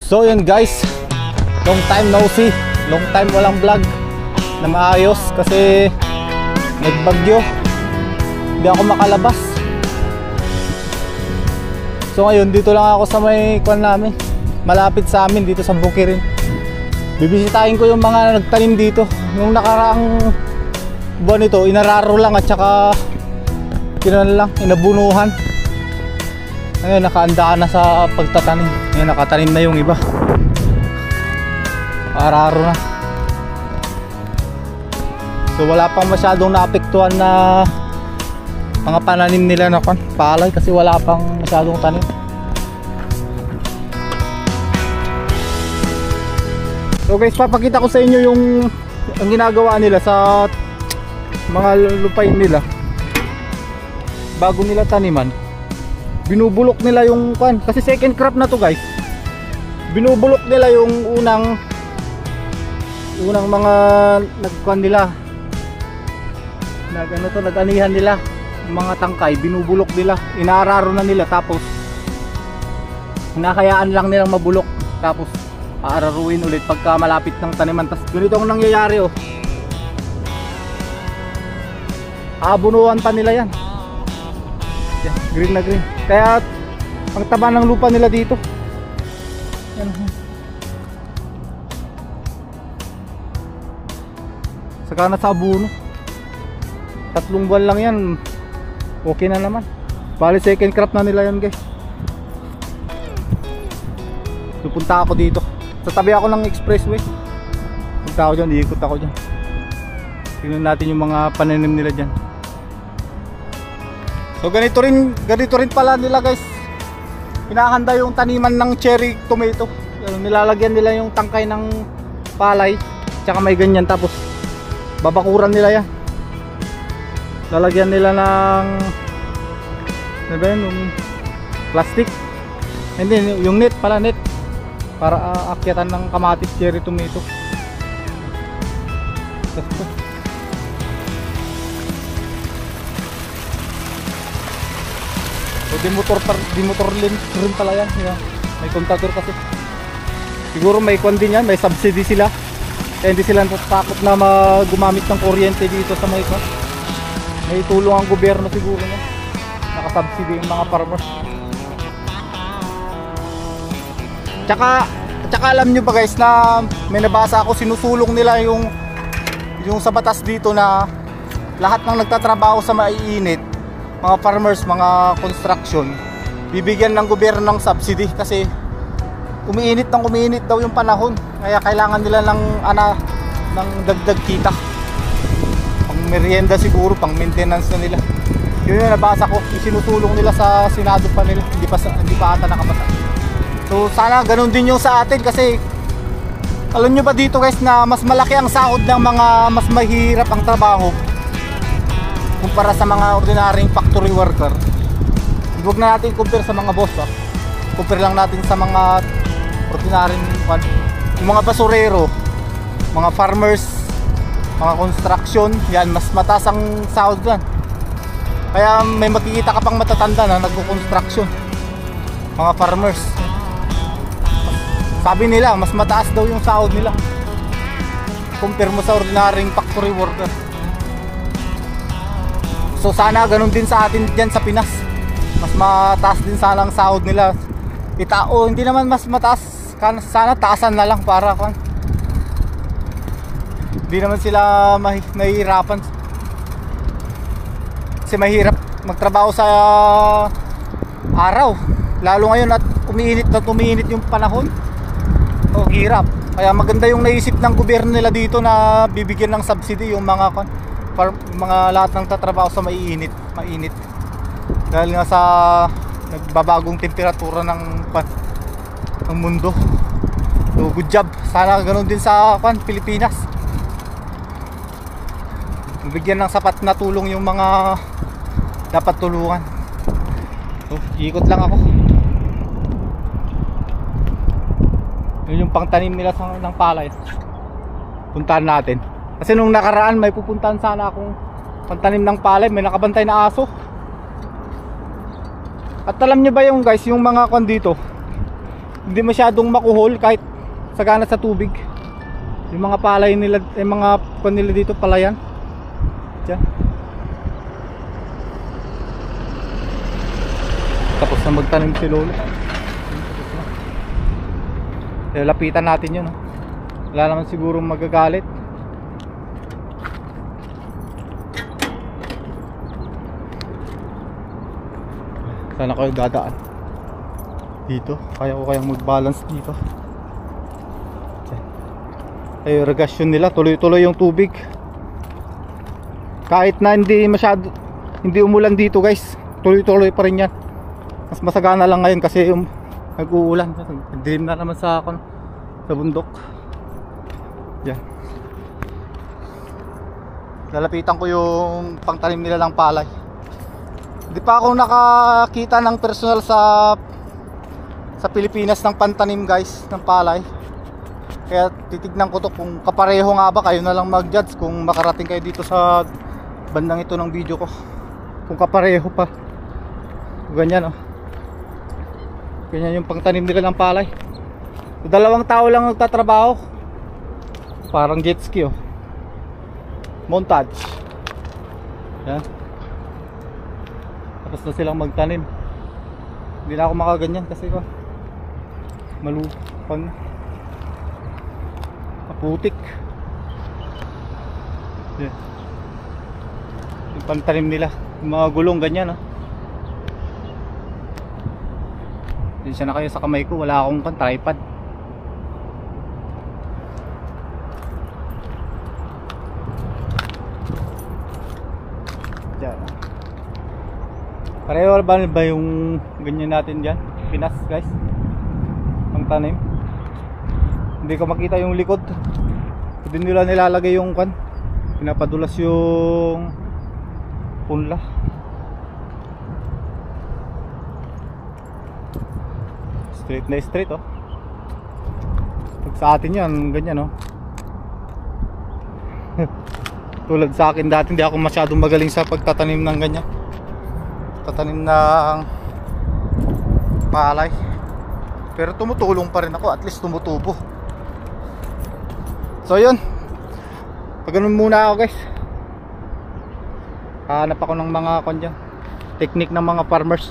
So yun guys, long time no see, long time walang vlog na maayos kasi nagbagyo, hindi ako makalabas. So ngayon dito lang ako sa may kwan namin, malapit sa amin dito sa Bukirin. Bibisitahin ko yung mga nagtanim dito. Nung nakaraang buwan ito, inararo lang at saka inabunuhan. Ngayon nakaandaan na sa pagtatanim. Ngayon nakatanim na yung iba. Araro na. So wala pang masyadong naapektuhan na mga pananim nila na palay kasi wala pang masyadong tanim. So guys, papakita ko sa inyo yung ang ginagawa nila sa mga lupain nila bago nila taniman. Binubulok nila yung kasi second crop na to guys. Binubulok nila yung unang mga nila. Nag-anihan nila mga tangkay, binubulok nila, inaararo na nila tapos hinahayaan lang nilang mabulok tapos aararuin ulit pagka malapit ng taniman. Tapos ganito ang nangyayari oh. Aabunuan pa nila yan. Green na green. Kaya ang taba ng lupa nila dito. Yan. Saka na sa abuno. 3 buwan lang yan. Okay na naman. Bali second crop na nila yan guys. Pupunta ako dito. Sa tabi ako ng expressway. Punta ako dyan, iikot ako dyan. Tingnan natin yung mga pananim nila dyan. So ganito rin pala nila guys. Pinahanda yung taniman ng cherry tomato. Nilalagyan nila yung tangkay ng palay, tsaka may ganyan, tapos babakuran nila yan. Lalagyan nila ng ano ba yun, yung plastic. Hindi, yung net pala, net para aakyatan ng kamatis cherry tomato. So di-motor rin pala yan. Yeah. May contactor kasi. Siguro may kwan din yan, may subsidy sila. Kaya hindi sila natatakot na gumamit ng kuryente dito sa may kwan. May tulong ang gobyerno siguro na. Nakasubsidy yung mga farmers. Tsaka alam nyo ba guys na may nabasa ako, sinusulong nila yung sa batas dito na lahat ng nagtatrabaho sa maiinit, mga farmers, mga construction, bibigyan ng gobyerno ng subsidy kasi umiinit daw yung panahon, kaya kailangan nila ng dagdag kita, pang merienda siguro, pang maintenance na nila. Yun yung nabasa ko, sinusulong nila sa Senado pa nila, hindi pa ata nakapasa. So sana ganun din yung sa atin kasi alam nyo ba dito guys na mas malaki ang sahod ng mga mas mahirap ang trabaho kumpara sa mga ordinaryong factory worker. Huwag na natin compare sa mga boss ha. Compare lang natin sa mga ordinaryong yung mga basurero, mga farmers, mga construction, yan mas mataas ang sahod yan. Kaya may makikita ka pang matatanda na nagko-construction, mga farmers. Sabi nila mas mataas daw yung sahod nila compare mo sa ordinaryong factory worker. So sana ganun din sa atin dyan sa Pinas. Mas mataas din sana ang sahod nila. Hindi naman mas mataas, sana taasan na lang para hindi naman sila mahihirapan. Kasi mahirap magtrabaho sa araw, lalo ngayon at umiinit yung panahon. Oh, hirap. Kaya maganda yung naisip ng gobyerno nila dito na bibigyan ng subsidy yung mga lahat ng tatrabaho sa mainit. Dahil nga sa nagbabagong temperatura ng mundo. So good job. Sana ganoon din sa Pilipinas. Bigyan ng sapat na tulong yung mga dapat tulungan. So ikot lang ako. Yun yung pangtanim nila ng palay. Puntahan natin. Kasi nung nakaraan may pupuntahan sana akong pangtanim ng palay, may nakabantay na aso. At alam nyo ba yung guys, yung mga dito, hindi masyadong makuhol kahit sagana sa tubig. Yung mga palay nila, yung mga panila dito palayan. Diyan. Tapos na magtanim si lolo. Lapitan natin yun, no? Wala naman siguro magagalit. Sana kayo dadaan dito. Kaya ko kayang mag-balance dito. Ay, irrigasyon nila, tuloy-tuloy yung tubig. Kahit na hindi umulan dito guys, tuloy-tuloy pa rin yan. Mas masagana lang ngayon kasi yung nag-uulan. Dilim na naman sa bundok. Yan. Lalapitan ko yung pangtanim nila ng palay. Hindi pa ako nakakita ng personal sa Pilipinas ng pantanim guys ng palay. Kaya titignan ko to kung kapareho nga ba. Kayo na lang mag-judge kung makarating kayo dito sa bandang ito ng video ko, kung kapareho pa. Ganyan, oh. Ganyan yung pangtanim nila ng palay. 2 tao lang nagtatrabaho. Parang jet ski, oh. Montage. Yan. Tapos na silang magtanim. Hindi na ako makaganyan kasi ko malupang kaputik. Yan. Yung pantanim nila, yung mga gulong ganyan, oh. Diyan na kayo sa kamay ko, wala akong tripod. Diyan. Pareho ba yung ganyan natin dyan? Pinas guys, ang tanim. Hindi ko makita yung likod. Hindi nila nilalagay yung pinapadulas yung punla. Straight na straight, oh. Pag sa atin yan, ganyan, oh. Tulad sa akin dati, hindi ako masyadong magaling sa pagtatanim ng ganyan. Tatanim ng palay. Pero tumutulong pa rin ako, at least tumutubo. So yun, pagano'n muna ako guys. Hanap ako ng mga technique ng mga farmers.